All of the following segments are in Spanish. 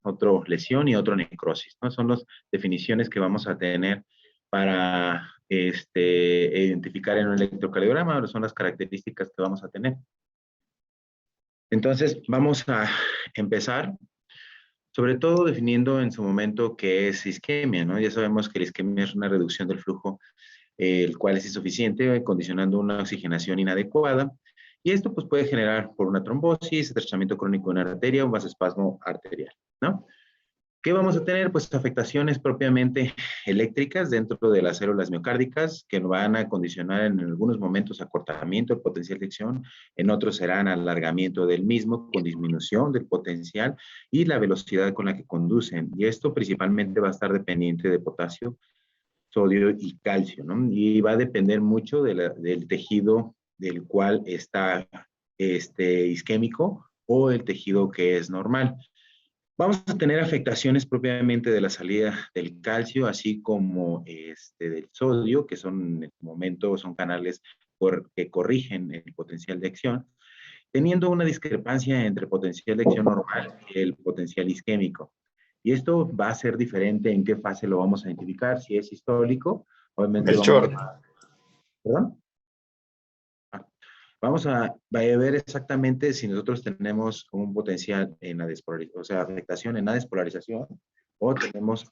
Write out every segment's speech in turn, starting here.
otro lesión y otro necrosis, ¿no? Son las definiciones que vamos a tener para identificar en un electrocardiograma, son las características que vamos a tener. Entonces, vamos a empezar, sobre todo definiendo en su momento qué es isquemia, ¿no? Ya sabemos que la isquemia es una reducción del flujo, el cual es insuficiente, condicionando una oxigenación inadecuada. Y esto pues, puede generar por una trombosis, estrechamiento crónico de una arteria o vasoespasmo arterial, ¿no? ¿Qué vamos a tener? Pues afectaciones propiamente eléctricas dentro de las células miocárdicas que van a condicionar en algunos momentos acortamiento del potencial de acción, en otros serán alargamiento del mismo con disminución del potencial y la velocidad con la que conducen. Y esto principalmente va a estar dependiente de potasio, sodio y calcio, ¿no? Y va a depender mucho del tejido del cual está isquémico o el tejido que es normal. Vamos a tener afectaciones propiamente de la salida del calcio, así como del sodio, que son en el momento son canales que corrigen el potencial de acción, teniendo una discrepancia entre el potencial de acción normal y el potencial isquémico. Y esto va a ser diferente en qué fase lo vamos a identificar, si es sistólico, obviamente Melchor. ¿Perdón? Vamos a ver exactamente si nosotros tenemos un potencial en la despolarización, o sea, afectación en la despolarización, o tenemos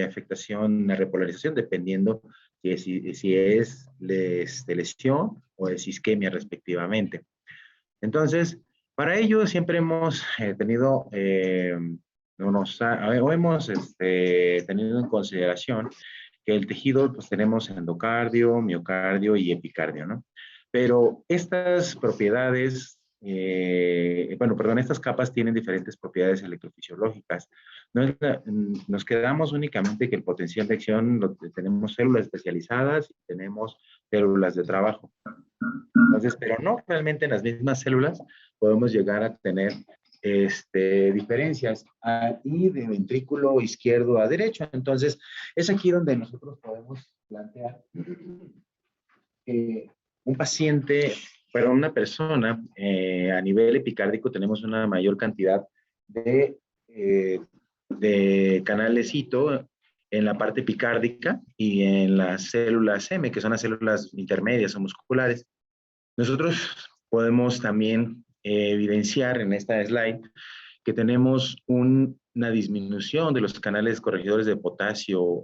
afectación en la repolarización, dependiendo si es lesión o es isquemia respectivamente. Entonces, para ello siempre hemos tenido, o hemos tenido en consideración que el tejido, pues tenemos endocardio, miocardio y epicardio, ¿no? Pero estas propiedades, estas capas tienen diferentes propiedades electrofisiológicas. Nos quedamos únicamente que el potencial de acción, tenemos células especializadas y tenemos células de trabajo. Entonces, pero no realmente en las mismas células podemos llegar a tener diferencias y de ventrículo izquierdo a derecho. Entonces, es aquí donde nosotros podemos plantear que un paciente, una persona a nivel epicárdico tenemos una mayor cantidad de canales hito en la parte epicárdica y en las células M, que son las células intermedias o musculares. Nosotros podemos también evidenciar en esta slide que tenemos una disminución de los canales corregidores de potasio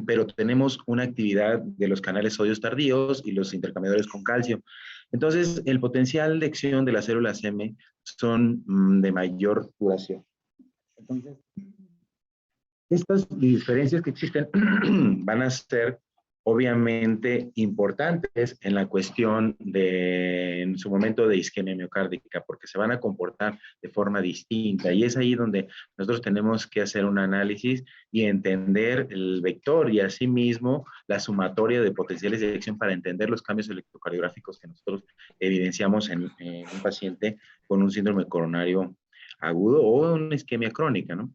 pero tenemos una actividad de los canales sodios tardíos y los intercambiadores con calcio. Entonces, el potencial de acción de las células M son de mayor duración. Entonces, estas diferencias que existen van a ser obviamente importantes en la cuestión en su momento de isquemia miocárdica, porque se van a comportar de forma distinta. Y es ahí donde nosotros tenemos que hacer un análisis y entender el vector y asimismo la sumatoria de potenciales de acción para entender los cambios electrocardiográficos que nosotros evidenciamos en un paciente con un síndrome coronario agudo o una isquemia crónica, ¿no?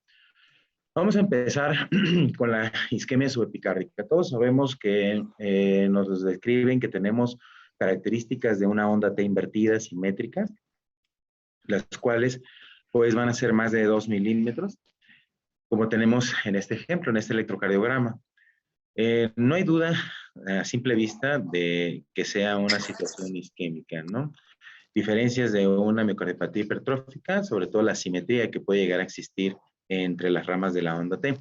Vamos a empezar con la isquemia subepicárdica. Todos sabemos que nos describen que tenemos características de una onda T invertida simétrica, las cuales pues van a ser más de 2 milímetros, como tenemos en este ejemplo, en este electrocardiograma. No hay duda a simple vista de que sea una situación isquémica, ¿no? Diferencias de una miocardiopatía hipertrófica, sobre todo la simetría que puede llegar a existir entre las ramas de la onda T.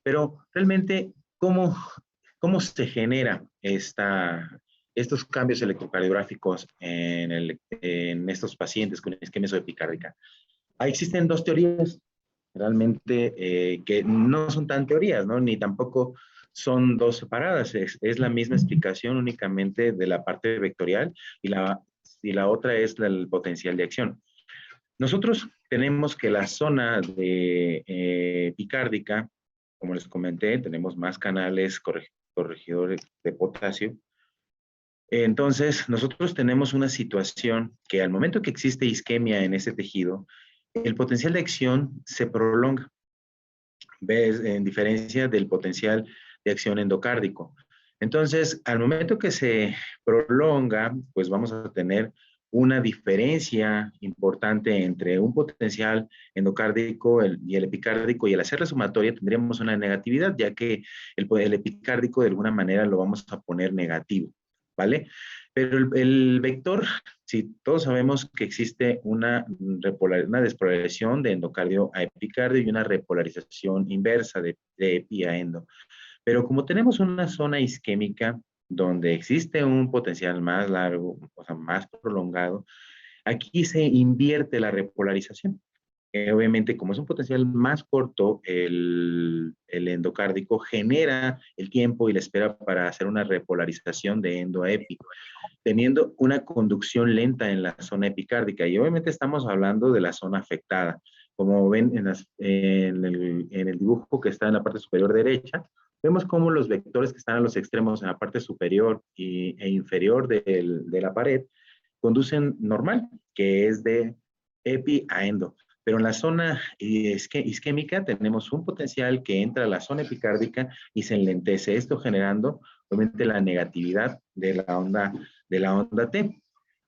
Pero realmente, ¿cómo se genera estos cambios electrocardiográficos en estos pacientes con isquemia subepicárdica? Ahí existen dos teorías, realmente, que no son tan teorías, ¿no? Ni tampoco son dos separadas, es la misma explicación únicamente de la parte vectorial y la otra es el potencial de acción. Nosotros tenemos que la zona de epicárdica, como les comenté, tenemos más canales corregidores de potasio. Entonces, nosotros tenemos una situación que al momento que existe isquemia en ese tejido, el potencial de acción se prolonga, en diferencia del potencial de acción endocárdico. Entonces, al momento que se prolonga, pues vamos a tener una diferencia importante entre un potencial endocárdico y el epicárdico, y al hacer la sumatoria tendríamos una negatividad, ya que el epicárdico de alguna manera lo vamos a poner negativo, ¿vale? Pero el vector, si todos sabemos que existe una despolarización de endocardio a epicardio y una repolarización inversa de epi a endo. Pero como tenemos una zona isquémica donde existe un potencial más largo, o sea, más prolongado, aquí se invierte la repolarización. Obviamente, como es un potencial más corto, el endocárdico genera el tiempo y la espera para hacer una repolarización de endo a epi, teniendo una conducción lenta en la zona epicárdica. Y obviamente estamos hablando de la zona afectada. Como ven en el dibujo que está en la parte superior derecha, vemos cómo los vectores que están a los extremos en la parte superior e inferior de la pared conducen normal, que es de epi a endo. Pero en la zona isquémica tenemos un potencial que entra a la zona epicárdica y se enlentece, esto generando obviamente la negatividad de la onda T.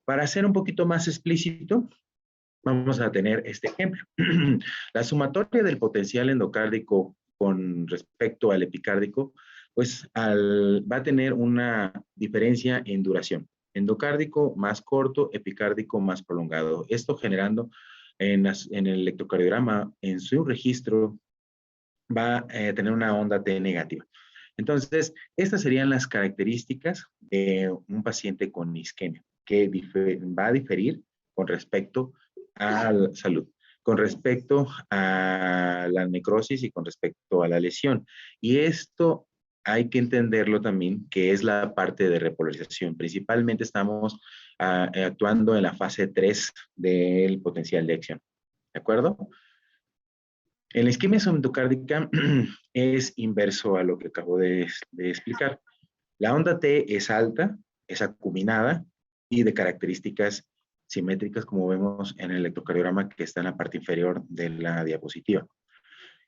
Para ser un poquito más explícito, vamos a tener este ejemplo. La sumatoria del potencial endocárdico con respecto al epicárdico, pues va a tener una diferencia en duración. Endocárdico más corto, epicárdico más prolongado. Esto generando en el electrocardiograma, en su registro, va a tener una onda T negativa. Entonces, estas serían las características de un paciente con isquemia, que va a diferir con respecto a la salud, con respecto a la necrosis y con respecto a la lesión. Y esto hay que entenderlo también, que es la parte de repolarización. Principalmente estamos actuando en la fase 3 del potencial de acción. ¿De acuerdo? En la isquemia subendocárdica es inverso a lo que acabo de explicar. La onda T es alta, es acuminada y de características simétricas, como vemos en el electrocardiograma que está en la parte inferior de la diapositiva.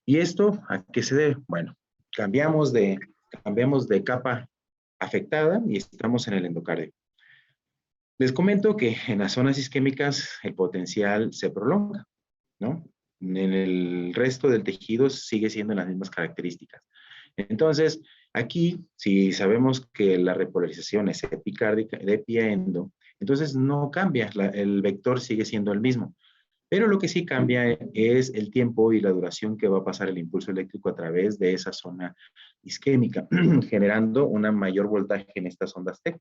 ¿Y esto a qué se debe? Bueno, cambiamos de capa afectada y estamos en el endocardio. Les comento que en las zonas isquémicas el potencial se prolonga, ¿no? En el resto del tejido sigue siendo las mismas características. Entonces, aquí, si sabemos que la repolarización es epicárdica, de epi a endo, entonces no cambia, el vector sigue siendo el mismo. Pero lo que sí cambia es el tiempo y la duración que va a pasar el impulso eléctrico a través de esa zona isquémica, generando una mayor voltaje en estas ondas T.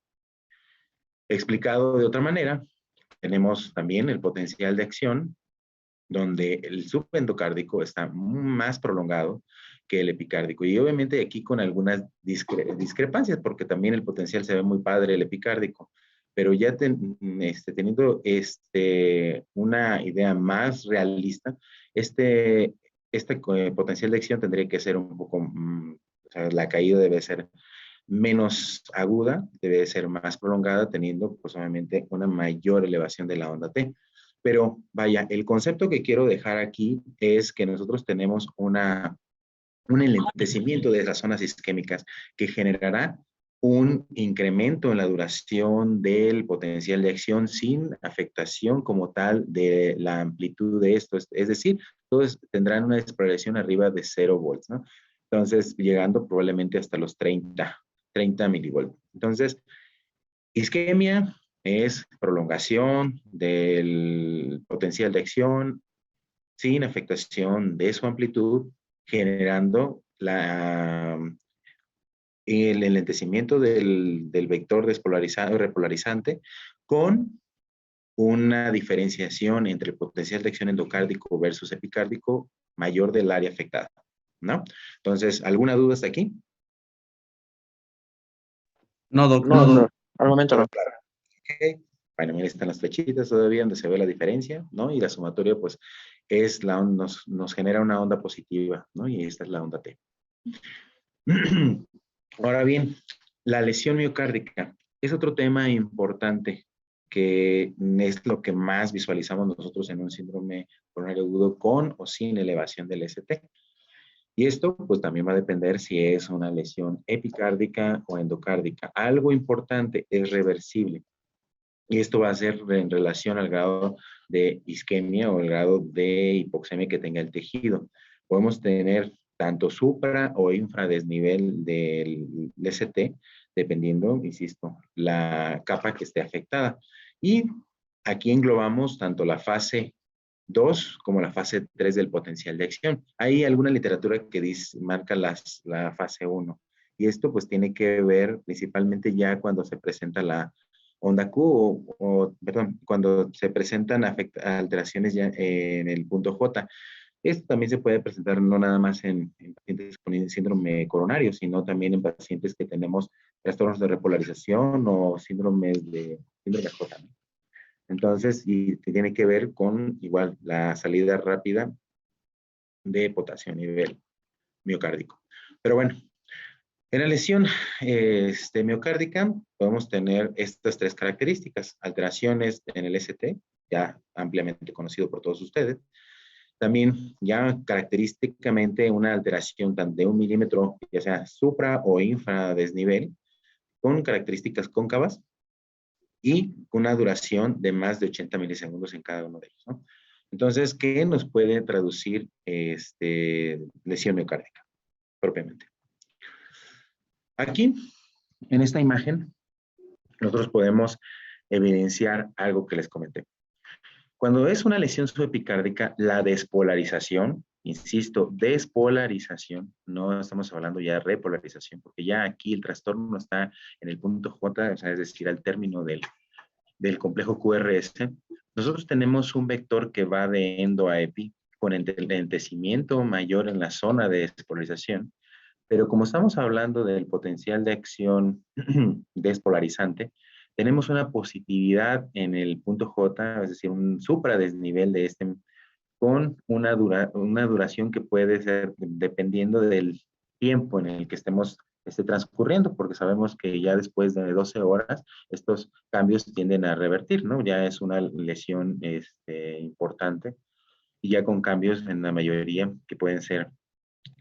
Explicado de otra manera, tenemos también el potencial de acción, donde el subendocárdico está más prolongado que el epicárdico. Y obviamente aquí con algunas discrepancias, porque también el potencial se ve muy padre el epicárdico, pero ya teniendo una idea más realista, este potencial de acción tendría que ser un poco, o sea, la caída debe ser menos aguda, debe ser más prolongada, teniendo pues obviamente una mayor elevación de la onda T. Pero vaya, el concepto que quiero dejar aquí es que nosotros tenemos un enlentecimiento de esas zonas isquémicas que generará un incremento en la duración del potencial de acción sin afectación como tal de la amplitud de esto. Es decir, todos tendrán una desprogresión arriba de 0 volts, ¿no? Entonces, llegando probablemente hasta los 30 milivolts. Entonces, isquemia es prolongación del potencial de acción sin afectación de su amplitud, generando el enlentecimiento del vector despolarizado, repolarizante, con una diferenciación entre el potencial de acción endocárdico versus epicárdico mayor del área afectada, ¿no? Entonces, ¿alguna duda hasta aquí? No, doctor. No, al momento no. Claro. Okay. Bueno, mira, están las flechitas todavía donde se ve la diferencia, ¿no? Y la sumatoria, pues, nos genera una onda positiva, ¿no? Y esta es la onda T. Ahora bien, la lesión miocárdica es otro tema importante que es lo que más visualizamos nosotros en un síndrome coronario agudo con o sin elevación del ST. Y esto pues también va a depender si es una lesión epicárdica o endocárdica. Algo importante, es reversible. Y esto va a ser en relación al grado de isquemia o el grado de hipoxemia que tenga el tejido. Podemos tener tanto supra o infradesnivel del ST, dependiendo, insisto, la capa que esté afectada. Y aquí englobamos tanto la fase 2 como la fase 3 del potencial de acción. Hay alguna literatura que marca la fase 1. Y esto pues tiene que ver principalmente ya cuando se presenta la onda Q perdón, cuando se presentan alteraciones ya en el punto J. Esto también se puede presentar no nada más en pacientes con síndrome coronario, sino también en pacientes que tenemos trastornos de repolarización o síndrome J, ¿no? Entonces, y que tiene que ver con igual la salida rápida de potasio a nivel miocárdico. Pero bueno, en la lesión miocárdica podemos tener estas tres características: alteraciones en el ST, ya ampliamente conocido por todos ustedes. También ya característicamente una alteración de 1 milímetro, ya sea supra o infradesnivel, con características cóncavas y una duración de más de 80 milisegundos en cada uno de ellos, ¿no? Entonces, ¿qué nos puede traducir lesión miocárdica propiamente? Aquí, en esta imagen, nosotros podemos evidenciar algo que les comenté. Cuando es una lesión subepicárdica, la despolarización, insisto, despolarización, no estamos hablando ya de repolarización, porque ya aquí el trastorno está en el punto J, o sea, es decir, al término del complejo QRS. Nosotros tenemos un vector que va de endo a epi, con enlentecimiento mayor en la zona de despolarización, pero como estamos hablando del potencial de acción despolarizante, tenemos una positividad en el punto J, es decir, un supradesnivel de con una duración que puede ser dependiendo del tiempo en el que esté transcurriendo, porque sabemos que ya después de 12 horas estos cambios tienden a revertir, ¿no? Ya es una lesión importante y ya con cambios en la mayoría que pueden ser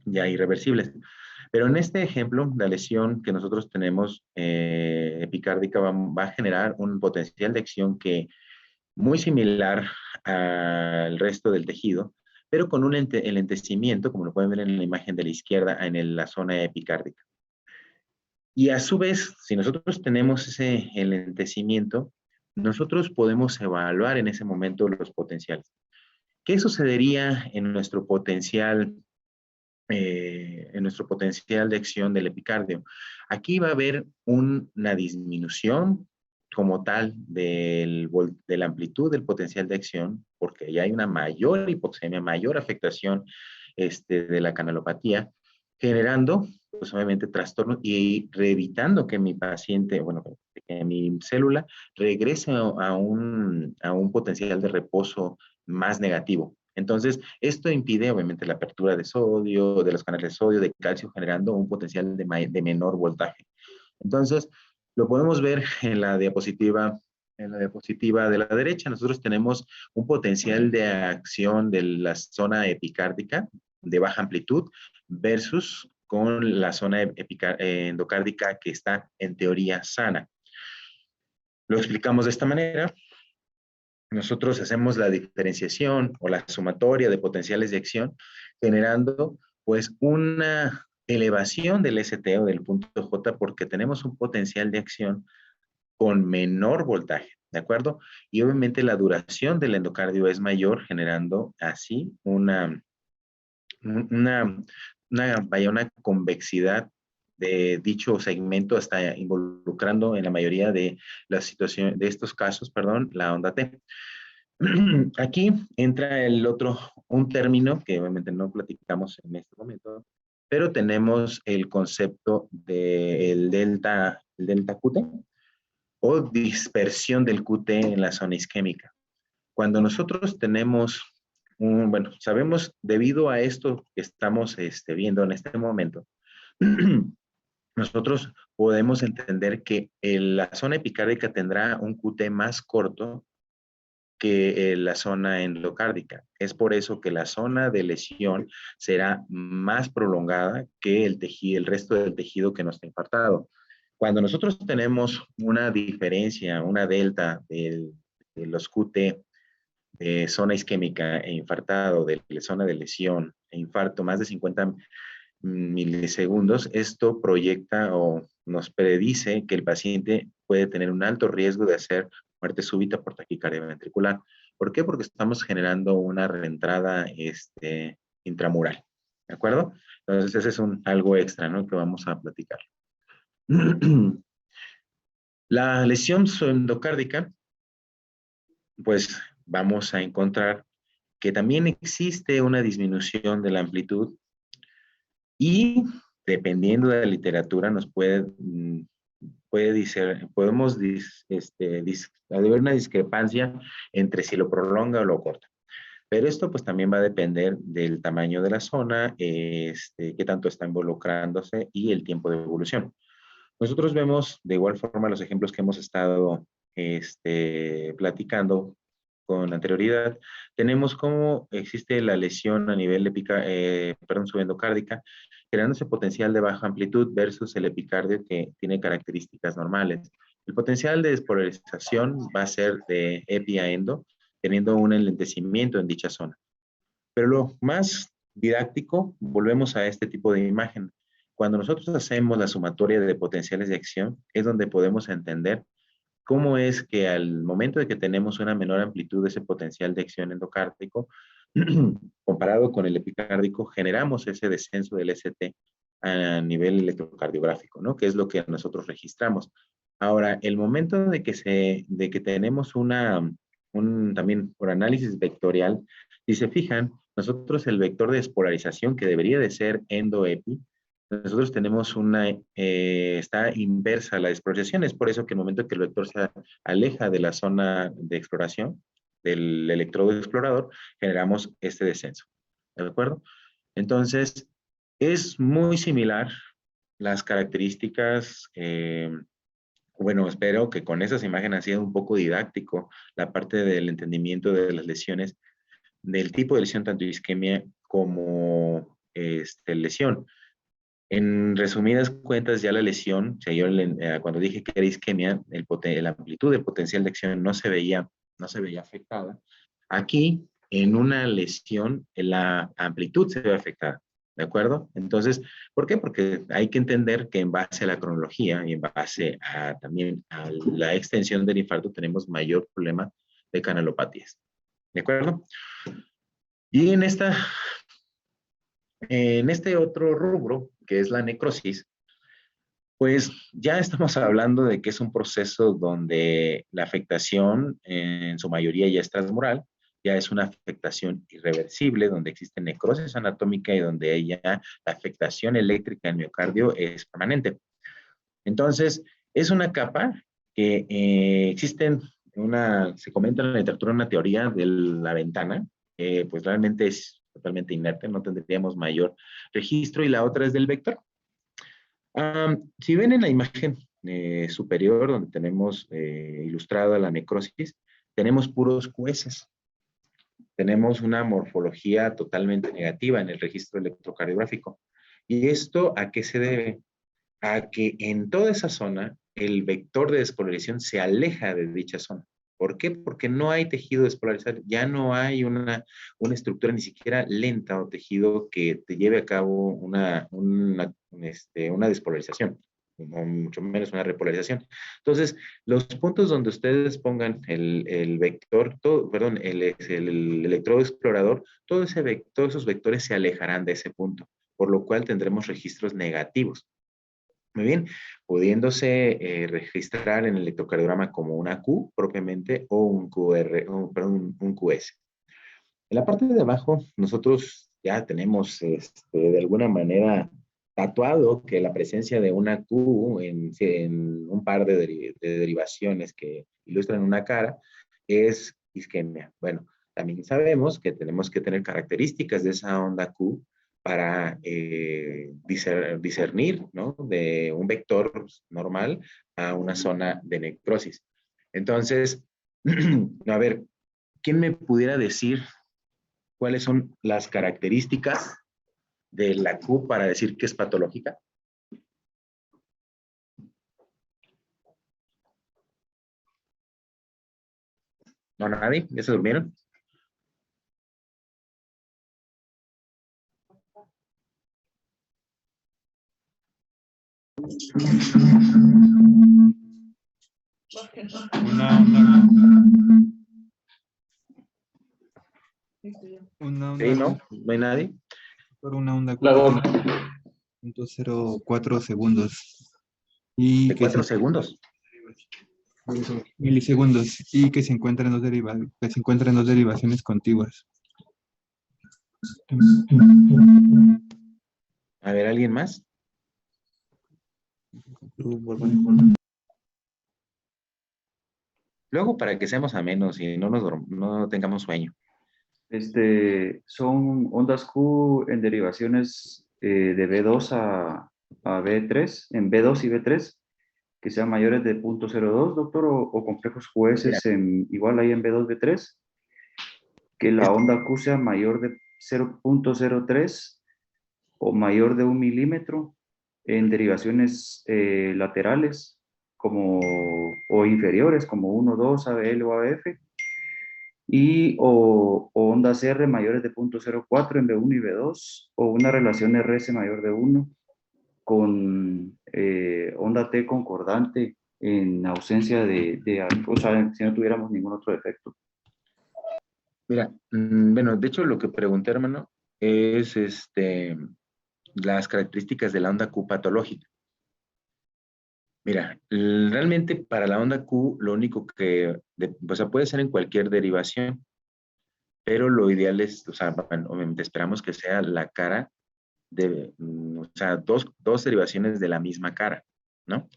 ya irreversibles. Pero en este ejemplo, la lesión que nosotros tenemos epicárdica va a generar un potencial de acción que muy similar al resto del tejido, pero con un enlentecimiento, como lo pueden ver en la imagen de la izquierda, en la zona epicárdica. Y a su vez, si nosotros tenemos ese enlentecimiento, nosotros podemos evaluar en ese momento los potenciales. ¿Qué sucedería en nuestro potencial de acción del epicardio? Aquí va a haber una disminución como tal de la amplitud del potencial de acción, porque ya hay una mayor hipoxemia, mayor afectación de la canalopatía, generando, pues obviamente, trastornos y evitando que mi paciente, bueno, que mi célula regrese a un potencial de reposo más negativo. Entonces, esto impide obviamente la apertura de sodio, de los canales de sodio, de calcio, generando un potencial de menor voltaje. Entonces, lo podemos ver en la diapositiva de la derecha. Nosotros tenemos un potencial de acción de la zona epicárdica de baja amplitud versus con la zona endocárdica que está en teoría sana. Lo explicamos de esta manera. Nosotros hacemos la diferenciación o la sumatoria de potenciales de acción, generando pues una elevación del ST o del punto J, porque tenemos un potencial de acción con menor voltaje, ¿de acuerdo? Y obviamente la duración del endocardio es mayor, generando así una, una convexidad de dicho segmento, hasta involucrando en la mayoría de las situaciones, de estos casos, perdón, la onda T. Aquí entra un término que obviamente no platicamos en este momento, pero tenemos el concepto del delta QT o dispersión del QT en la zona isquémica. Cuando nosotros tenemos bueno, sabemos debido a esto que estamos viendo en este momento, nosotros podemos entender que la zona epicárdica tendrá un QT más corto que la zona endocárdica. Es por eso que la zona de lesión será más prolongada que el resto del tejido que no está infartado. Cuando nosotros tenemos una diferencia, una delta de los QT de zona isquémica e infartado, de zona de lesión e infarto, más de 50 milisegundos, esto proyecta o nos predice que el paciente puede tener un alto riesgo de hacer muerte súbita por taquicardia ventricular. ¿Por qué? Porque estamos generando una reentrada intramural. ¿De acuerdo? Entonces, ese es algo extra, ¿no? Que vamos a platicar. La lesión endocárdica, pues vamos a encontrar que también existe una disminución de la amplitud y dependiendo de la literatura nos podemos haber una discrepancia entre si lo prolonga o lo corta. Pero esto pues también va a depender del tamaño de la zona, qué tanto está involucrándose y el tiempo de evolución. Nosotros vemos de igual forma los ejemplos que hemos estado platicando con anterioridad. Tenemos cómo existe la lesión a nivel subendocárdica, generándose potencial de baja amplitud versus el epicardio que tiene características normales. El potencial de despolarización va a ser de epi a endo, teniendo un enlentecimiento en dicha zona. Pero lo más didáctico, volvemos a este tipo de imagen. Cuando nosotros hacemos la sumatoria de potenciales de acción, es donde podemos entender cómo es que al momento de que tenemos una menor amplitud de ese potencial de acción endocárdico, comparado con el epicárdico, generamos ese descenso del ST a nivel electrocardiográfico, ¿no? Que es lo que nosotros registramos. Ahora, el momento de que tenemos también por análisis vectorial, si se fijan, nosotros el vector de despolarización que debería de ser endo-epi, nosotros tenemos está inversa a la despolarización. Es por eso que el momento que el vector se aleja de la zona de exploración, del electrodo explorador, generamos este descenso. ¿De acuerdo? Entonces, es muy similar las características. Bueno, espero que con esas imágenes ha sido un poco didáctico la parte del entendimiento de las lesiones, del tipo de lesión, tanto isquemia como lesión. En resumidas cuentas, ya la lesión, o sea, yo cuando dije que era isquemia, la amplitud del potencial de acción no se veía afectada. Aquí, en una lesión, la amplitud se ve afectada, ¿de acuerdo? Entonces, ¿por qué? Porque hay que entender que en base a la cronología y en base también a la extensión del infarto, tenemos mayor problema de canalopatías, ¿de acuerdo? Y en este otro rubro, que es la necrosis, pues ya estamos hablando de que es un proceso donde la afectación en su mayoría ya es transmural, ya es una afectación irreversible, donde existe necrosis anatómica y donde ya la afectación eléctrica en miocardio es permanente. Entonces, es una capa que se comenta en la literatura una teoría de la ventana, pues realmente es totalmente inerte, no tendríamos mayor registro, y la otra es del vector. Si ven en la imagen superior, donde tenemos ilustrada la necrosis, tenemos puros QS. Tenemos una morfología totalmente negativa en el registro electrocardiográfico. ¿Y esto a qué se debe? A que en toda esa zona el vector de despolarización se aleja de dicha zona. ¿Por qué? Porque no hay tejido despolarizado, ya no hay una estructura ni siquiera lenta o tejido que te lleve a cabo una despolarización, o mucho menos una repolarización. Entonces, los puntos donde ustedes pongan el vector, el electrodo explorador, todos esos vectores se alejarán de ese punto, por lo cual tendremos registros negativos. Muy bien, pudiéndose registrar en el electrocardiograma como una Q propiamente o un QS. En la parte de abajo, nosotros ya tenemos de alguna manera tatuado que la presencia de una Q en un par de derivaciones que ilustran una cara es isquemia. Bueno, también sabemos que tenemos que tener características de esa onda Q para discernir, ¿no?, de un vector normal a una zona de necrosis. Entonces, a ver, ¿quién me pudiera decir cuáles son las características de la Q para decir que es patológica? ¿No, nadie? ¿Ya se durmieron? Una Sí, onda ¿no? Q ¿No hay nadie? por una onda Q Claro. de 0.04 segundos y De que 4 segundos. milisegundos y que se encuentra en dos derivaciones contiguas. A ver, ¿alguien más? Luego, para que seamos amenos y no tengamos sueño. Son ondas Q en derivaciones de B2 a B3, en B2 y B3, que sean mayores de 0.02, doctor, o complejos QS Mira, igual ahí en B2, B3, que la onda Q sea mayor de 0.03 o mayor de 1 milímetro en derivaciones laterales o inferiores, como 1, 2, ABL o ABF, o ondas R mayores de 0.04 en B1 y B2, o una relación RS mayor de 1 con onda T concordante en ausencia o sea, si no tuviéramos ningún otro defecto. mira, bueno, de hecho lo que pregunté, hermano, es las características de la onda Q patológica. Mira, realmente para la onda Q, lo único o sea, puede ser en cualquier derivación, pero lo ideal es, o sea, bueno, obviamente esperamos que sea la cara o sea, dos derivaciones de la misma cara, ¿no?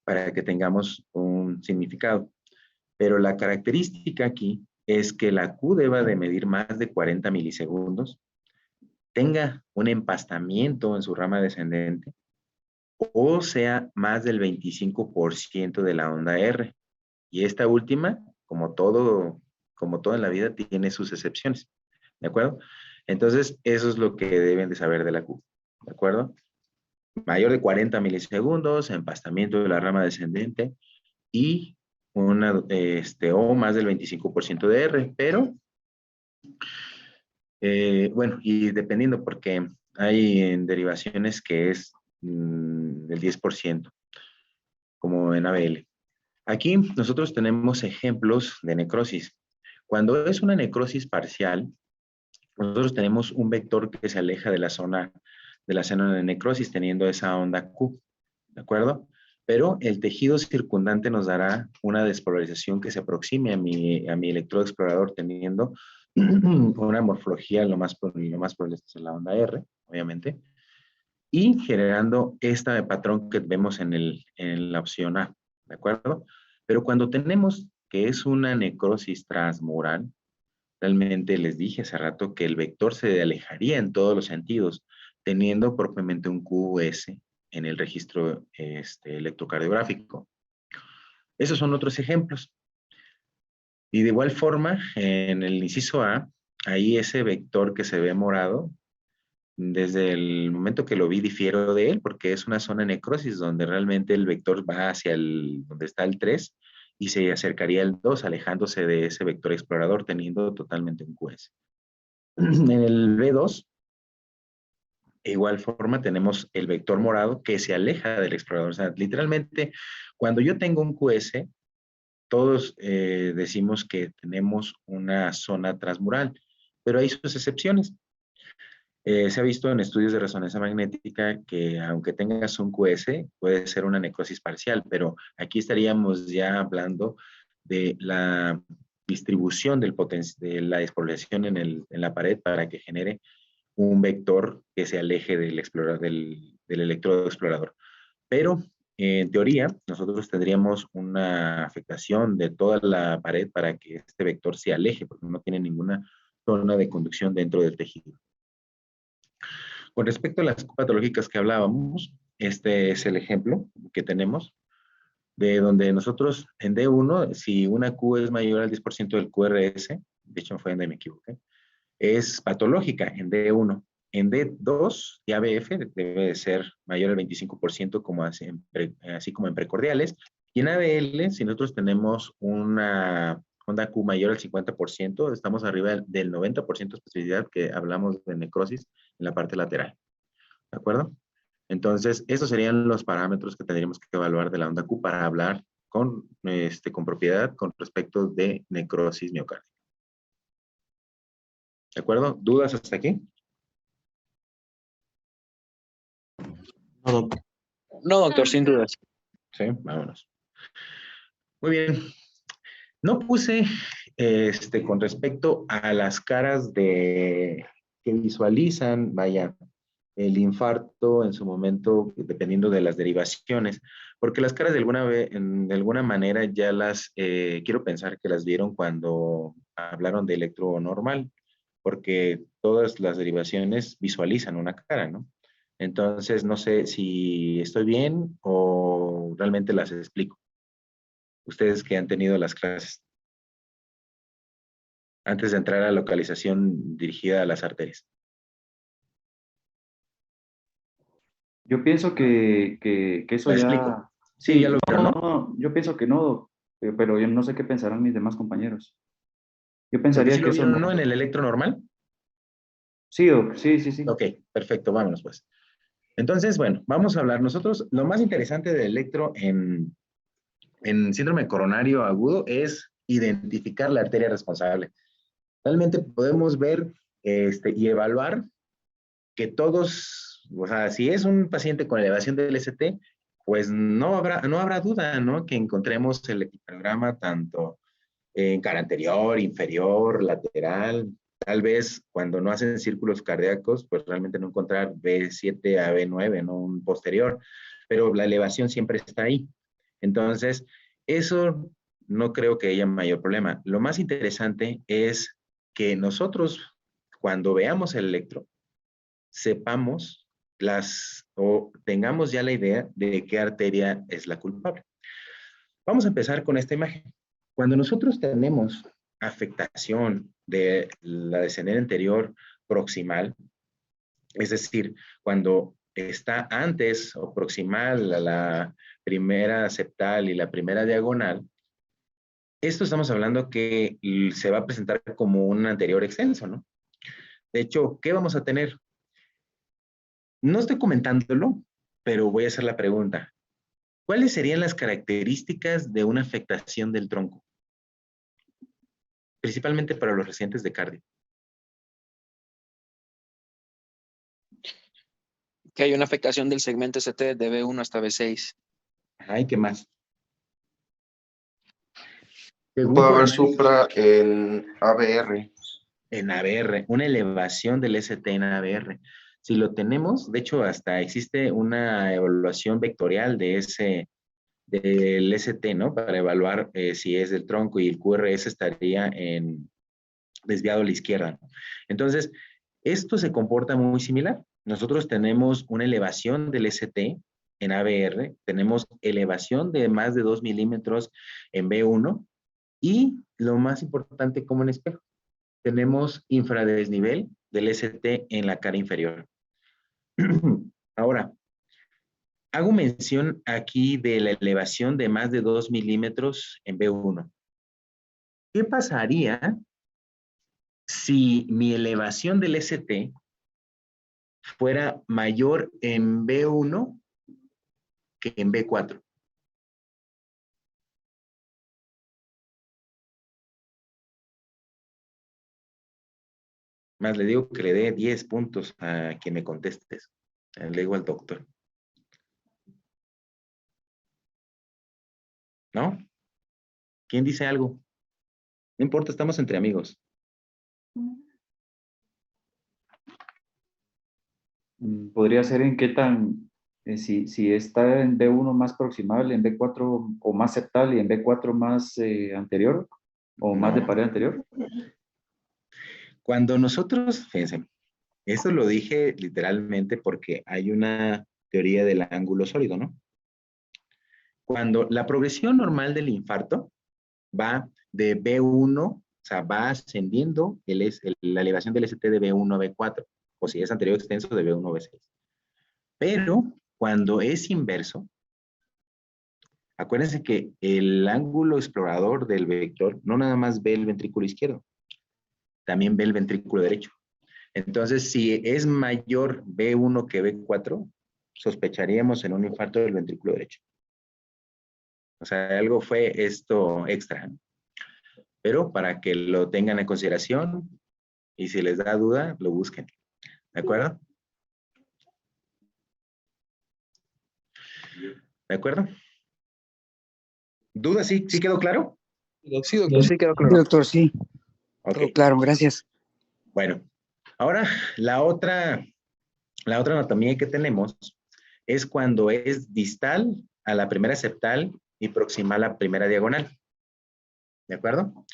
Para que tengamos un significado. Pero la característica aquí es que la Q deba de medir más de 40 milisegundos, tenga un empastamiento en su rama descendente, o sea más del 25% de la onda R. Y esta última, como todo en la vida, tiene sus excepciones. ¿De acuerdo? Entonces, eso es lo que deben de saber de la Q. ¿De acuerdo? Mayor de 40 milisegundos, empastamiento de la rama descendente y o más del 25% de R. Pero, bueno, y dependiendo, porque hay en derivaciones que es del 10%, como en ABL. Aquí nosotros tenemos ejemplos de necrosis. Cuando es una necrosis parcial, nosotros tenemos un vector que se aleja de la zona de necrosis, teniendo esa onda Q, ¿de acuerdo? Pero el tejido circundante nos dará una despolarización que se aproxime a mi electrodo explorador, teniendo una morfología lo más probable es la onda R, obviamente, y generando este patrón que vemos en la opción A, ¿de acuerdo? Pero cuando tenemos que es una necrosis transmural, realmente les dije hace rato que el vector se alejaría en todos los sentidos, teniendo propiamente un QS en el registro electrocardiográfico. Esos son otros ejemplos. Y de igual forma, en el inciso A, ahí ese vector que se ve morado, desde el momento que lo vi difiero de él, porque es una zona de necrosis donde realmente el vector va hacia donde está el 3 y se acercaría al 2, alejándose de ese vector explorador, teniendo totalmente un QS. En el B2, de igual forma, tenemos el vector morado que se aleja del explorador. O sea, literalmente, cuando yo tengo un QS, todos decimos que tenemos una zona transmural, pero hay sus excepciones. Se ha visto en estudios de resonancia magnética que aunque tengas un QS, puede ser una necrosis parcial, pero aquí estaríamos ya hablando de la distribución de la despolarización en la pared para que genere un vector que se aleje del electrodo explorador. Pero en teoría, nosotros tendríamos una afectación de toda la pared para que este vector se aleje, porque no tiene ninguna zona de conducción dentro del tejido. Con respecto a las patológicas que hablábamos, este es el ejemplo que tenemos, de donde nosotros en D1, si una Q es mayor al 10% del QRS, de hecho fue donde me equivoqué, es patológica en D1. En D2 y ABF debe de ser mayor al 25% así como en precordiales. Y en ABL, si nosotros tenemos una onda Q mayor al 50%, estamos arriba del 90% de especificidad que hablamos de necrosis en la parte lateral. ¿De acuerdo? Entonces, esos serían los parámetros que tendríamos que evaluar de la onda Q para hablar con propiedad con respecto de necrosis miocárdica. ¿De acuerdo? ¿Dudas hasta aquí? No, doctor, sin dudas. Sí, vámonos. Muy bien. No puse con respecto a las caras que visualizan, vaya, el infarto en su momento, dependiendo de las derivaciones, porque las caras de alguna manera ya quiero pensar que las vieron cuando hablaron de electro normal, porque todas las derivaciones visualizan una cara, ¿no? Entonces, no sé si estoy bien o realmente las explico. Ustedes que han tenido las clases, antes de entrar a la localización dirigida a las arterias. Yo pienso que eso ¿La ya... explico? Sí, Sí, ya lo vieron, ¿no? yo pienso que no, pero yo no sé qué pensarán mis demás compañeros. Yo Porque pensaría sí que lo eso vieron, ¿no? En no... el electro normal. Sí, sí, sí, sí. Ok, perfecto, vámonos pues. Entonces, bueno, vamos a hablar nosotros. Lo más interesante del electro en síndrome coronario agudo es identificar la arteria responsable. Realmente podemos ver y evaluar que todos, o sea, si es un paciente con elevación del ST, pues no habrá duda, ¿no? Que encontremos el electrocardiograma tanto en cara anterior, inferior, lateral. Tal vez cuando no hacen círculos cardíacos, pues realmente no encontrar B7 a B9, ¿no? Un posterior, pero la elevación siempre está ahí. Entonces, eso no creo que haya mayor problema. Lo más interesante es que nosotros, cuando veamos el electro, sepamos o tengamos ya la idea de qué arteria es la culpable. Vamos a empezar con esta imagen. Cuando nosotros tenemos afectación de la descendente anterior proximal, es decir, cuando está antes o proximal a la primera septal y la primera diagonal, esto estamos hablando que se va a presentar como un anterior extenso, ¿no? De hecho, ¿qué vamos a tener? No estoy comentándolo, pero voy a hacer la pregunta. ¿Cuáles serían las características de una afectación del tronco? Principalmente para los residentes de cardio. Que hay una afectación del segmento ST de B1 hasta B6. Ay, ¿qué más? Puede haber supra en ABR. En ABR, una elevación del ST en ABR. Si lo tenemos, de hecho, hasta existe una evaluación vectorial del ST, ¿no? Para evaluar si es del tronco y el QRS estaría desviado a la izquierda. Entonces, esto se comporta muy similar. Nosotros tenemos una elevación del ST en ABR, tenemos elevación de más de 2 milímetros en B1 y lo más importante como en espejo, tenemos infradesnivel del ST en la cara inferior. Ahora, hago mención aquí de la elevación de más de 2 milímetros en B1. ¿Qué pasaría si mi elevación del ST fuera mayor en B1 que en B4? Más le digo que le dé 10 puntos a quien me contestes. Le digo al doctor. ¿No? ¿Quién dice algo? No importa, estamos entre amigos. Podría ser en qué tan, si está en B1 más proximal, en B4 o más septal y en B4 más anterior o más de No. pared anterior. Cuando nosotros, fíjense, eso lo dije literalmente porque hay una teoría del ángulo sólido, ¿no? Cuando la progresión normal del infarto va de B1, o sea, va ascendiendo la elevación del ST de B1 a B4, o si es anterior extenso de B1 a B6. Pero cuando es inverso, Acuérdense que el ángulo explorador del vector no nada más ve el ventrículo izquierdo, también ve el ventrículo derecho. Entonces, si es mayor B1 que B4, sospecharíamos en un infarto del ventrículo derecho. O sea, algo fue esto extra, ¿no? Pero para que lo tengan en consideración y si les da duda, lo busquen. ¿De acuerdo? ¿De acuerdo? ¿Duda? ¿Sí? ¿Sí quedó claro? Sí, doctor, sí quedó Sí, claro. doctor, sí, Ok. todo claro, gracias. Bueno, ahora la otra anatomía que tenemos es cuando es distal a la primera septal y proximal a la primera diagonal. ¿De acuerdo?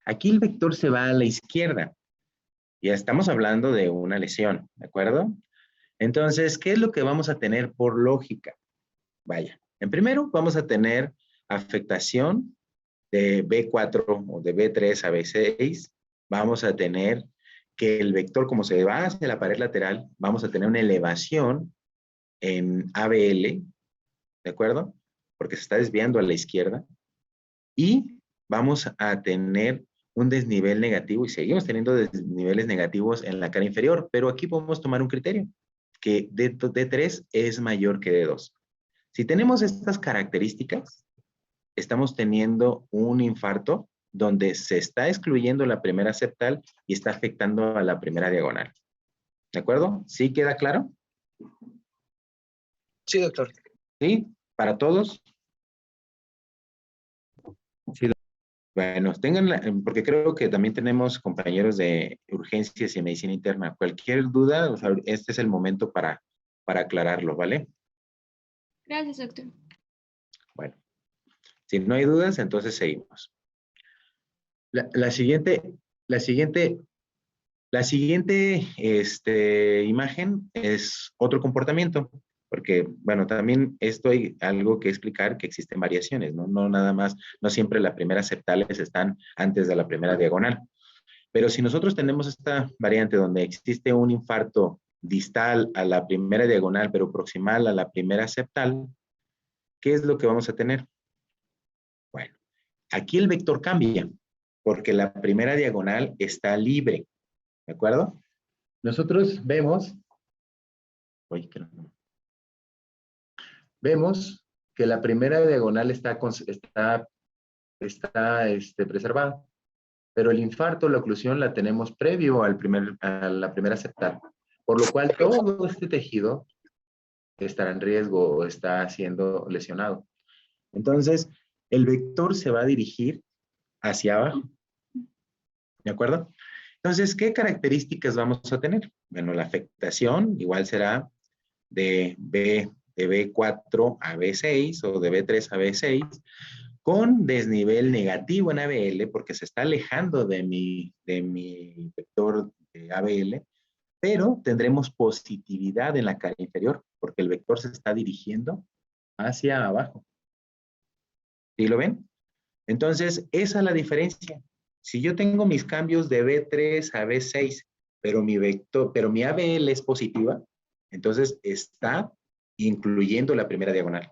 Aquí el vector se va a la izquierda. Ya estamos hablando de una lesión, ¿de acuerdo? Entonces, ¿qué es lo que vamos a tener por lógica? Vaya, en primero vamos a tener afectación de B4 o de B3 a B6. Vamos a tener que el vector, como se va hacia la pared lateral, vamos a tener una elevación en ABL, ¿de acuerdo? Porque se está desviando a la izquierda. Y vamos a tener un desnivel negativo y seguimos teniendo desniveles negativos en la cara inferior, pero aquí podemos tomar un criterio, que D3 es mayor que D2. Si tenemos estas características, estamos teniendo un infarto donde se está excluyendo la primera septal y está afectando a la primera diagonal. ¿De acuerdo? ¿Sí queda claro? Sí, doctor. ¿Sí? ¿Para todos? Sí, Bueno, porque creo que también tenemos compañeros de urgencias y medicina interna. Cualquier duda, o sea, este es el momento para aclararlo, ¿vale? Gracias, doctor. Bueno, si no hay dudas, entonces seguimos. La siguiente imagen es otro comportamiento, porque, bueno, también esto hay algo que explicar, que existen variaciones, ¿no? No nada más, no siempre las primeras septales están antes de la primera diagonal. Pero si nosotros tenemos esta variante donde existe un infarto distal a la primera diagonal, pero proximal a la primera septal, ¿qué es lo que vamos a tener? Bueno, aquí el vector cambia, porque la primera diagonal está libre, ¿de acuerdo? Nosotros vemos, vemos que la primera diagonal está preservada, pero el infarto, la oclusión la tenemos previo a la primera septal, por lo cual todo este tejido estará en riesgo o está siendo lesionado. Entonces, el vector se va a dirigir hacia abajo, ¿de acuerdo? Entonces, ¿qué características vamos a tener? Bueno, la afectación igual será de B4 a B6 o de B3 a B6, con desnivel negativo en ABL, porque se está alejando de mi vector de ABL, pero tendremos positividad en la cara inferior, porque el vector se está dirigiendo hacia abajo. ¿Sí lo ven? Entonces, esa es la diferencia. Si yo tengo mis cambios de B3 a B6, pero mi ABL es positiva, entonces está incluyendo la primera diagonal.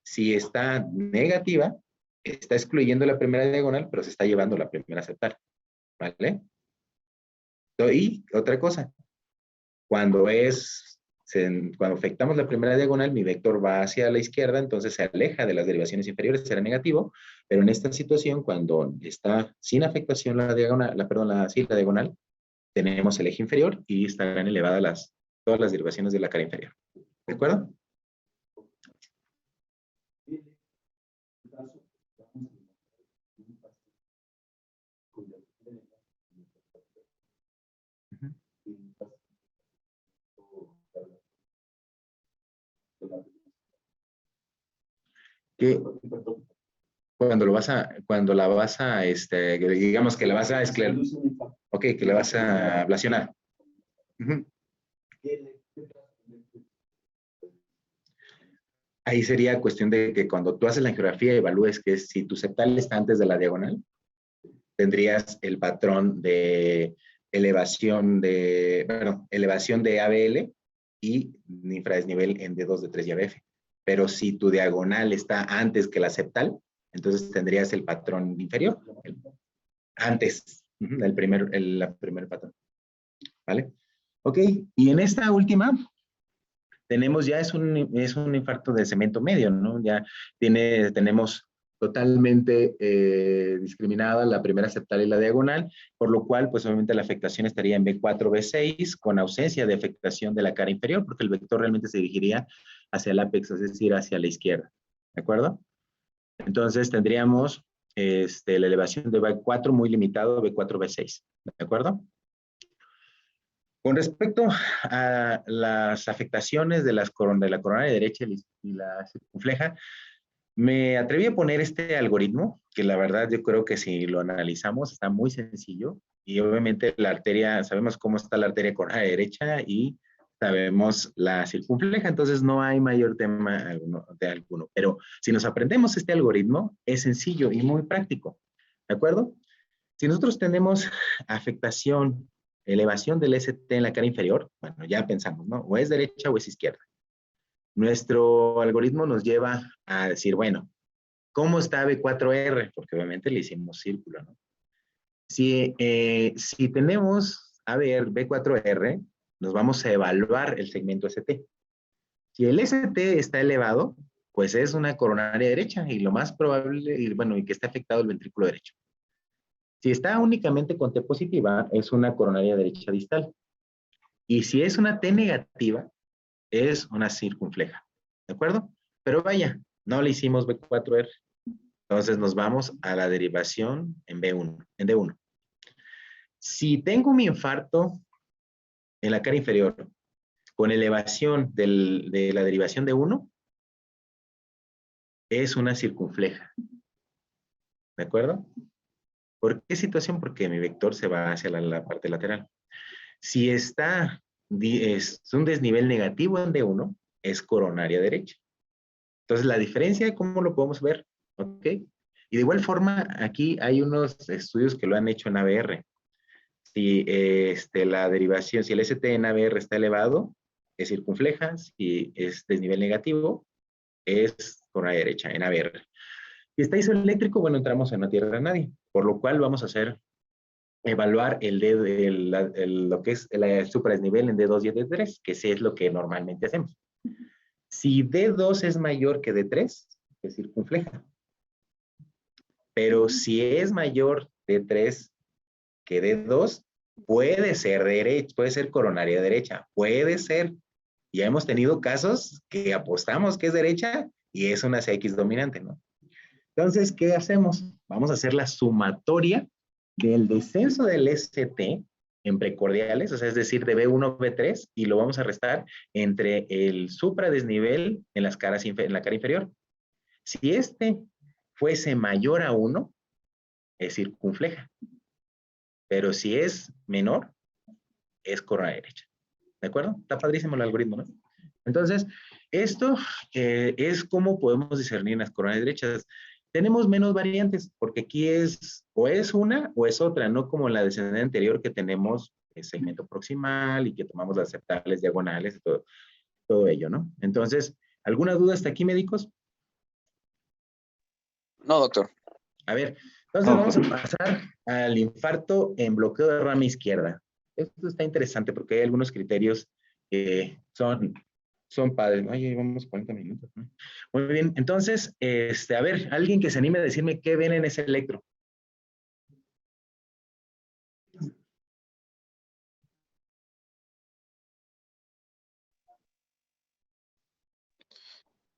Si está negativa, está excluyendo la primera diagonal, pero se está llevando la primera septal. ¿Vale? Y otra cosa, cuando afectamos la primera diagonal, mi vector va hacia la izquierda, entonces se aleja de las derivaciones inferiores, será negativo, pero en esta situación, cuando está sin afectación la diagonal, tenemos el eje inferior y estarán elevadas todas las derivaciones de la cara inferior. ¿De acuerdo? Que digamos que la vas a que la vas a ablacionar. Ahí sería cuestión de que cuando tú haces la angiografía evalúes que si tu septal está antes de la diagonal, tendrías el patrón de elevación de ABL y infradesnivel en D2, D3 y ABF. pero si tu diagonal está antes que la septal, entonces tendrías el patrón inferior, antes, el primer patrón, ¿vale? Ok, y en esta última tenemos ya es un infarto de segmento medio, ¿no? Ya tenemos totalmente discriminada la primera septal y la diagonal, por lo cual, pues obviamente la afectación estaría en B4, B6, con ausencia de afectación de la cara inferior, porque el vector realmente se dirigiría hacia el ápex, es decir, hacia la izquierda, ¿de acuerdo? Entonces tendríamos la elevación de B4 muy limitado, B4, B6, ¿de acuerdo? Con respecto a las afectaciones de la coronaria derecha y la circunfleja, me atreví a poner este algoritmo, que la verdad yo creo que si lo analizamos está muy sencillo, y obviamente la arteria, sabemos cómo está la arteria coronaria derecha y sabemos la circunfleja, entonces no hay mayor tema alguno. Pero si nos aprendemos este algoritmo, es sencillo y muy práctico, ¿de acuerdo? Si nosotros tenemos afectación, elevación del ST en la cara inferior, bueno, ya pensamos, ¿no? O es derecha o es izquierda. Nuestro algoritmo nos lleva a decir, bueno, ¿cómo está B4R? Porque obviamente le hicimos círculo, ¿no? Si tenemos, a ver, B4R, nos vamos a evaluar el segmento ST. Si el ST está elevado, pues es una coronaria derecha y lo más probable, y que está afectado el ventrículo derecho. Si está únicamente con T positiva, es una coronaria derecha distal. Y si es una T negativa, es una circunfleja. ¿De acuerdo? Pero vaya, no le hicimos B4R. Entonces nos vamos a la derivación en B1, en D1. Si tengo mi infarto en la cara inferior con elevación de la derivación de 1, es una circunfleja. ¿De acuerdo? ¿Por qué situación? Porque mi vector se va hacia la parte lateral. Si está es un desnivel negativo en D1, es coronaria derecha. Entonces, la diferencia, ¿cómo lo podemos ver? ¿Ok? Y de igual forma, aquí hay unos estudios que lo han hecho en ABR. Si la derivación, si el ST en ABR está elevado, es circunfleja. Si es desnivel negativo, es coronaria derecha en ABR. Si está isoeléctrico, bueno, entramos en no tierra de nadie. Por lo cual vamos a evaluar lo que es el supradesnivel en D2 y D3, que sí es lo que normalmente hacemos. Si D2 es mayor que D3, es circunfleja. Pero si es mayor D3 que D2, puede ser coronaria derecha, puede ser. Ya hemos tenido casos que apostamos que es derecha y es una CX dominante, ¿no? Entonces, ¿qué hacemos? Vamos a hacer la sumatoria del descenso del ST en precordiales, o sea, es decir, de B1 a B3, y lo vamos a restar entre el supradesnivel en la cara inferior. Si este fuese mayor a 1, es circunfleja. Pero si es menor, es coronaria derecha. ¿De acuerdo? Está padrísimo el algoritmo, ¿no? Entonces, esto es cómo podemos discernir las coronarias derechas. Tenemos menos variantes, porque aquí o es una o es otra, no como la descendente anterior que tenemos el segmento proximal y que tomamos las septales diagonales y todo ello, ¿no? Entonces, ¿alguna duda hasta aquí, médicos? No, doctor. A ver, entonces vamos a pasar al infarto en bloqueo de rama izquierda. Esto está interesante porque hay algunos criterios que son padres. Ay, vamos 40 minutos, ¿no? Muy bien, entonces, a ver, alguien que se anime a decirme qué ven en ese electro.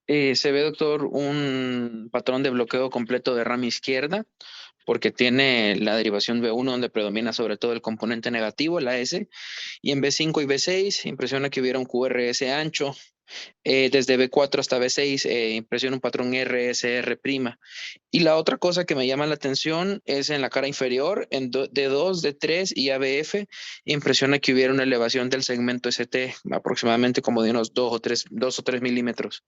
Se ve, doctor, un patrón de bloqueo completo de rama izquierda, porque tiene la derivación B1 donde predomina sobre todo el componente negativo, la S, y en B5 y B6 impresiona que hubiera un QRS ancho. Desde B4 hasta B6 impresiona un patrón RSR'. Y la otra cosa que me llama la atención es en la cara inferior, en D2, D3 y ABF, impresiona que hubiera una elevación del segmento ST, aproximadamente como de unos 2 o 3 milímetros.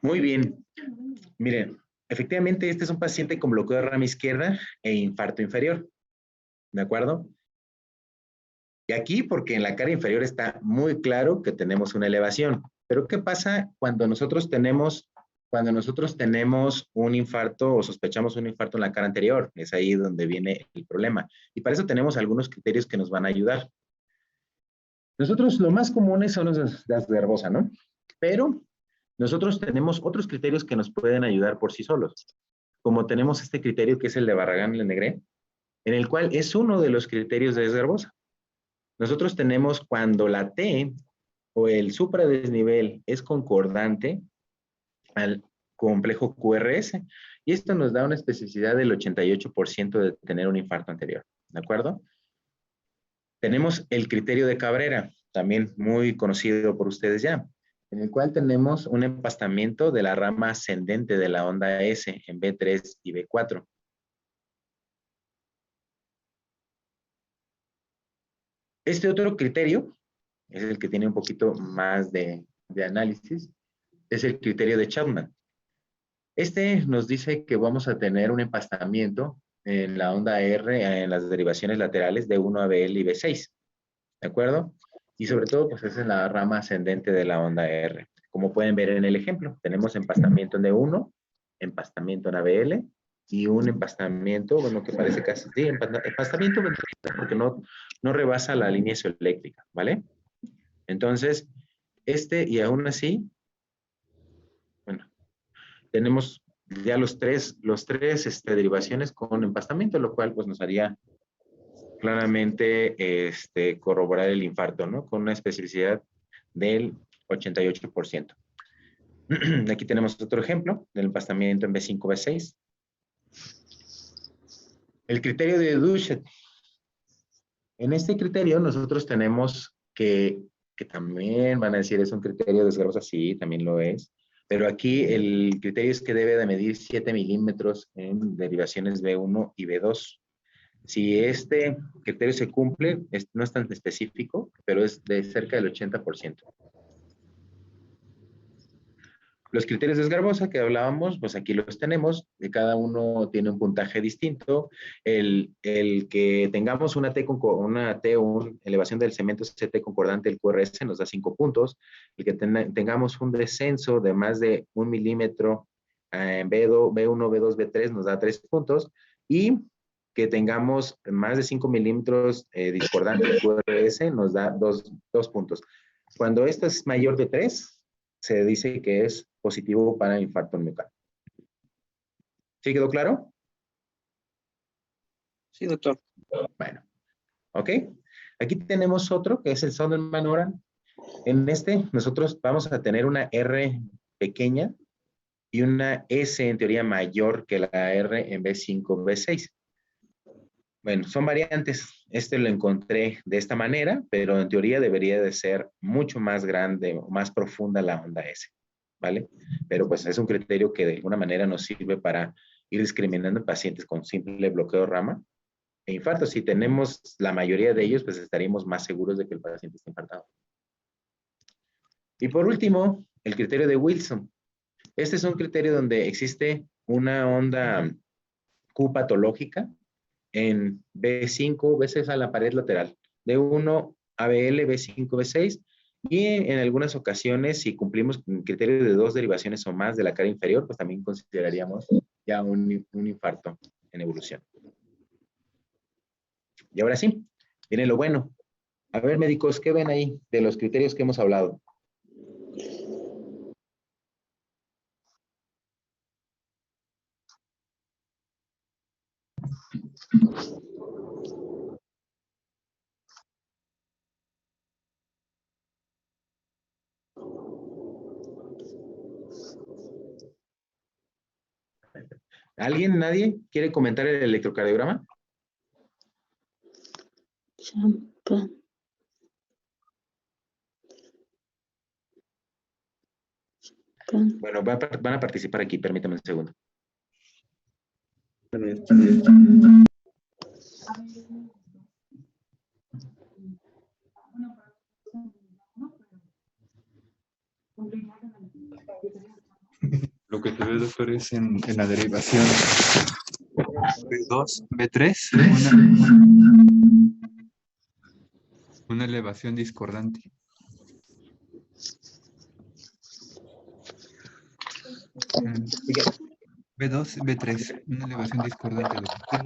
Muy bien. Miren, efectivamente este es un paciente con bloqueo de rama izquierda e infarto inferior. ¿De acuerdo? Y aquí, porque en la cara inferior está muy claro que tenemos una elevación. Pero ¿qué pasa cuando nosotros tenemos un infarto o sospechamos un infarto en la cara anterior? Es ahí donde viene el problema. Y para eso tenemos algunos criterios que nos van a ayudar. Nosotros lo más comunes son los de Asberbosa, ¿no? Pero nosotros tenemos otros criterios que nos pueden ayudar por sí solos. Como tenemos este criterio que es el de Barragán-Lenegre, en el cual es uno de los criterios de Asberbosa. Nosotros tenemos cuando la T o el supradesnivel es concordante al complejo QRS, y esto nos da una especificidad del 88% de tener un infarto anterior, ¿de acuerdo? Tenemos el criterio de Cabrera, también muy conocido por ustedes ya, en el cual tenemos un empastamiento de la rama ascendente de la onda S en B3 y B4. Este otro criterio es el que tiene un poquito más de análisis, es el criterio de Chapman. Este nos dice que vamos a tener un empastamiento en la onda R en las derivaciones laterales de 1 a BL y B6, ¿de acuerdo? Y sobre todo, pues es en la rama ascendente de la onda R. Como pueden ver en el ejemplo, tenemos empastamiento en D1, empastamiento en ABL y un empastamiento, bueno, que parece casi, sí, empastamiento porque no rebasa la línea isoeléctrica, ¿vale? Entonces, y aún así, bueno, tenemos ya los tres derivaciones con empastamiento, lo cual pues nos haría claramente corroborar el infarto, ¿no? Con una especificidad del 88%. Aquí tenemos otro ejemplo del empastamiento en B5, B6. El criterio de Duchet. En este criterio nosotros tenemos que también van a decir es un criterio de Asberbosa, sí, también lo es, pero aquí el criterio es que debe de medir 7 milímetros en derivaciones B1 y B2. Si este criterio se cumple, no es tan específico, pero es de cerca del 80%. Los criterios de Asberbosa que hablábamos, pues aquí los tenemos, cada uno tiene un puntaje distinto. El que tengamos una T o una elevación del cemento CT concordante del QRS nos da 5 puntos. El que tengamos un descenso de más de 1 milímetro en B1, B2, B3 nos da 3 puntos. Y que tengamos más de 5 milímetros discordante del QRS nos da 2 puntos. Cuando esto es mayor de 3, se dice que es positivo para infarto miocardio. ¿Sí quedó claro? Sí, doctor. Bueno, ok. Aquí tenemos otro que es el Sondermann-Oran. En nosotros vamos a tener una R pequeña y una S en teoría mayor que la R en B5, B6. Bueno, son variantes. Lo encontré de esta manera, pero en teoría debería de ser mucho más grande o más profunda la onda S, ¿vale? Pero pues es un criterio que de alguna manera nos sirve para ir discriminando en pacientes con simple bloqueo de rama e infarto. Si tenemos la mayoría de ellos, pues estaríamos más seguros de que el paciente está infartado. Y por último, el criterio de Wilson. Este es un criterio donde existe una onda Q patológica en B5, B6 a la pared lateral, D1 ABL, B5, B6, y en algunas ocasiones, si cumplimos con el criterio de 2 derivaciones o más de la cara inferior, pues también consideraríamos ya un infarto en evolución. Y ahora sí, viene lo bueno. A ver, médicos, ¿qué ven ahí de los criterios que hemos hablado? ¿Alguien, nadie quiere comentar el electrocardiograma? Bueno, van a participar aquí, permítame un segundo. Lo que te veo, doctor, es en la derivación B2, B3. Una elevación discordante. B2, B3, una elevación discordante.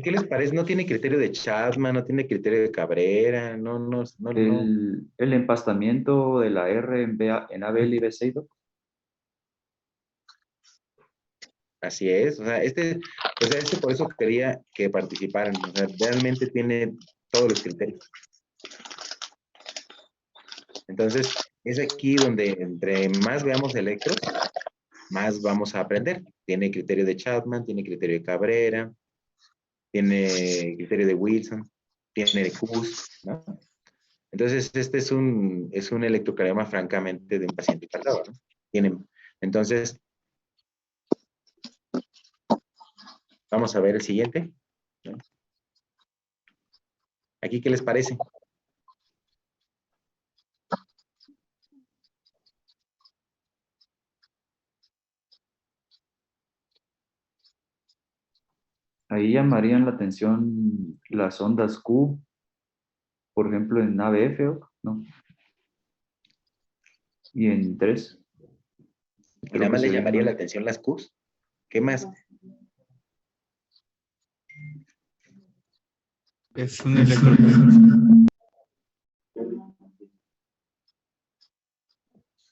¿Qué les parece? No tiene criterio de Chapman, no tiene criterio de Cabrera, no. El empastamiento de la R en ABL y B6, Doc. Así es, o sea, este por eso quería que participaran, o sea, realmente tiene todos los criterios. Entonces, es aquí donde entre más veamos electros, más vamos a aprender. Tiene criterio de Chapman, tiene criterio de Cabrera, tiene criterio de Wilson, tiene de Cus, ¿no? Entonces, este es un electrocardiograma francamente de un paciente cardiólogo, ¿no? Entonces, vamos a ver el siguiente, ¿no? Aquí, ¿qué les parece? Ahí llamarían la atención las ondas Q, por ejemplo, en ABF, ¿no? Y en 3. Y nada más le llamaría la atención las Qs. ¿Qué más? Es un electrocardiograma.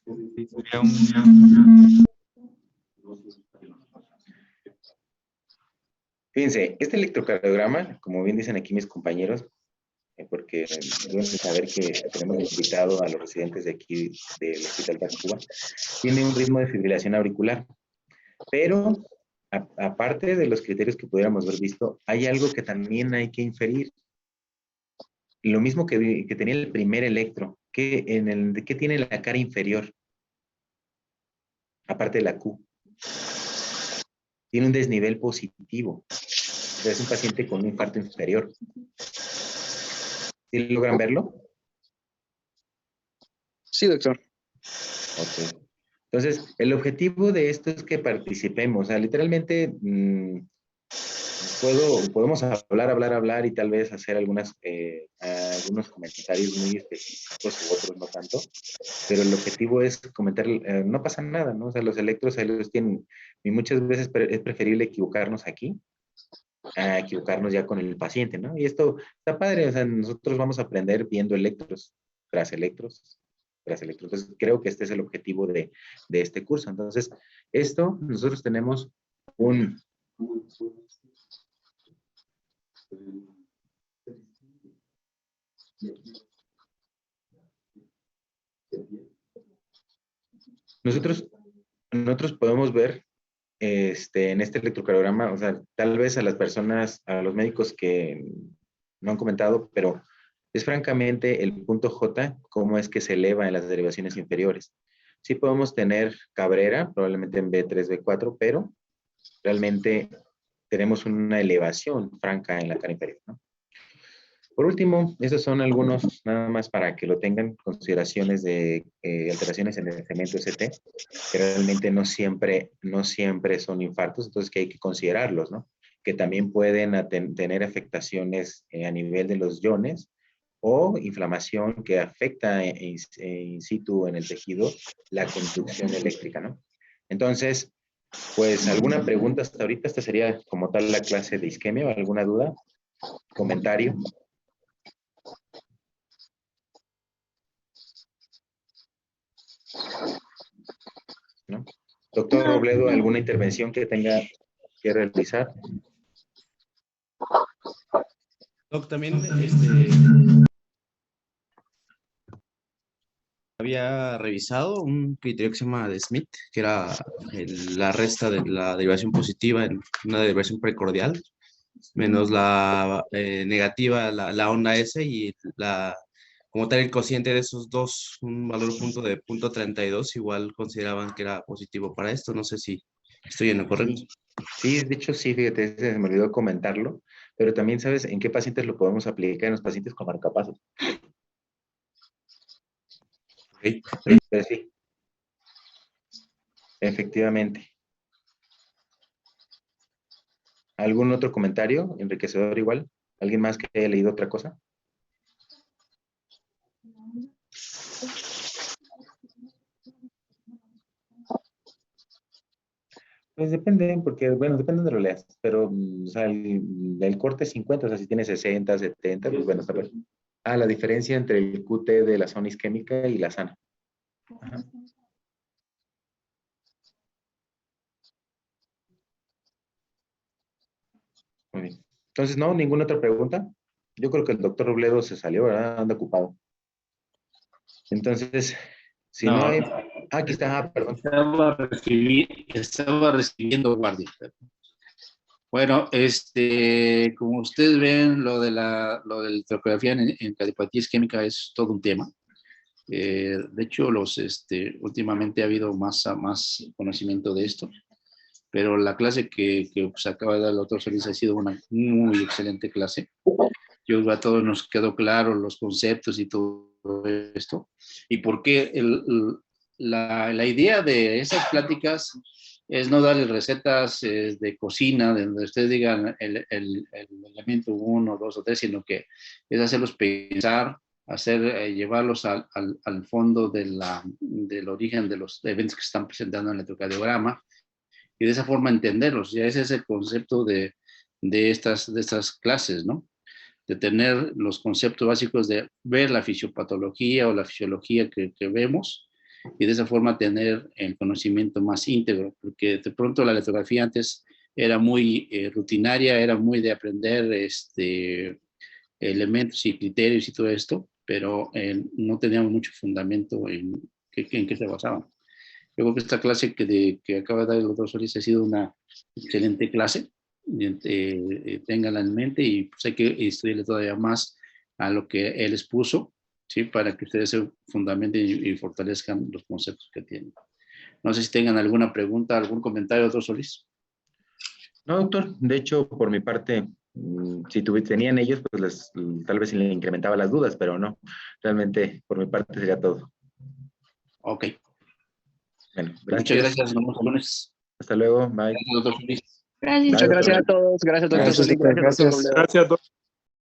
Sería Fíjense, este electrocardiograma, como bien dicen aquí mis compañeros, porque deben de saber que tenemos invitado a los residentes de aquí del Hospital Tacuba, tiene un ritmo de fibrilación auricular. Pero, aparte de los criterios que pudiéramos haber visto, hay algo que también hay que inferir. Lo mismo que tenía el primer electro, ¿qué tiene la cara inferior? Aparte de la Q. Tiene un desnivel positivo. O sea, es un paciente con un infarto inferior. ¿Sí logran verlo? Sí, doctor. Ok. Entonces, el objetivo de esto es que participemos. O sea, literalmente podemos hablar y tal vez hacer algunos comentarios muy específicos u otros no tanto, pero el objetivo es comentar, no pasa nada, ¿no? O sea, los electros ahí los tienen, y muchas veces es preferible equivocarnos aquí a equivocarnos ya con el paciente, ¿no? Y esto está padre, o sea, nosotros vamos a aprender viendo electros, tras electros, tras electros. Entonces, creo que este es el objetivo de este curso. Entonces, nosotros tenemos nosotros podemos ver en este electrocardiograma, o sea, tal vez a las personas, a los médicos que no han comentado, pero es francamente el punto J, cómo es que se eleva en las derivaciones inferiores. Sí podemos tener Cabrera, probablemente en B3, B4, pero realmente tenemos una elevación franca en la cara inferior, ¿no? Por último, estos son algunos, nada más para que lo tengan, consideraciones de alteraciones en el segmento ST, que realmente no siempre son infartos, entonces que hay que considerarlos, ¿no? Que también pueden tener afectaciones a nivel de los iones o inflamación que afecta in situ en el tejido la conducción eléctrica, ¿no? Entonces, pues, ¿alguna pregunta hasta ahorita? Esta sería como tal la clase de isquemia, o alguna duda, comentario. ¿No? Doctor Robledo, ¿alguna intervención que tenga que realizar? Doc, también había revisado un criterio que se llama de Smith, que era la resta de la derivación positiva en una derivación precordial, menos la negativa, la onda S, y como tal el cociente de esos dos, un valor punto de .32, igual consideraban que era positivo para esto. No sé si estoy en lo correcto. Sí, de hecho sí, fíjate, se me olvidó comentarlo, pero también sabes en qué pacientes lo podemos aplicar, en los pacientes con marcapasos. Okay. Pero sí, efectivamente. ¿Algún otro comentario enriquecedor igual? ¿Alguien más que haya leído otra cosa? Pues depende, porque, bueno, depende de lo leas, pero, o sea, el corte es 50, o sea, si tiene 60, 70, pues bueno, está bien. Ah, la diferencia entre el QT de la zona isquémica y la sana. Ajá. Muy bien. Entonces, ¿no? ¿Ninguna otra pregunta? Yo creo que el doctor Robledo se salió, ¿verdad? Anda ocupado. Entonces, si no, No, hay... Ah, aquí está, perdón. estaba recibiendo guardia. Bueno, como ustedes ven, lo de la electrografía en cardiopatía isquémica es todo un tema. De hecho, últimamente ha habido más conocimiento de esto, pero la clase que pues, acaba de dar el doctor Solís ha sido una muy excelente clase. Yo creo a todos nos quedó claro los conceptos y todo esto. Y por qué la idea de esas pláticas es no darles recetas de cocina, de donde ustedes digan el elemento 1, 2 o 3, sino que es hacerlos pensar, llevarlos al fondo del origen de los eventos que se están presentando en el electrocardiograma y de esa forma entenderlos. Ya ese es el concepto de estas clases, ¿no? De tener los conceptos básicos de ver la fisiopatología o la fisiología que vemos y de esa forma tener el conocimiento más íntegro, porque de pronto la electrografía antes era muy rutinaria, era muy de aprender elementos y criterios y todo esto, pero no teníamos mucho fundamento en qué se basaban. Yo creo que esta clase que acaba de dar el doctor Solís ha sido una excelente clase. Ténganla en mente y pues hay que estudiarle todavía más a lo que él expuso, ¿sí? Para que ustedes se fundamenten y fortalezcan los conceptos que tienen. No sé si tengan alguna pregunta, algún comentario, doctor Solís. No, doctor, de hecho, por mi parte, si tenían ellos, pues tal vez le incrementaba las dudas, pero no, realmente por mi parte sería todo. Ok. Bueno, Muchas gracias, nos vemos el lunes. Hasta luego, bye. Gracias, doctor Solís. Gracias. Muchas gracias a todos. Gracias, doctor Gracias, Solís. Gracias, doctor gracias. Robledo. Gracias, doctor.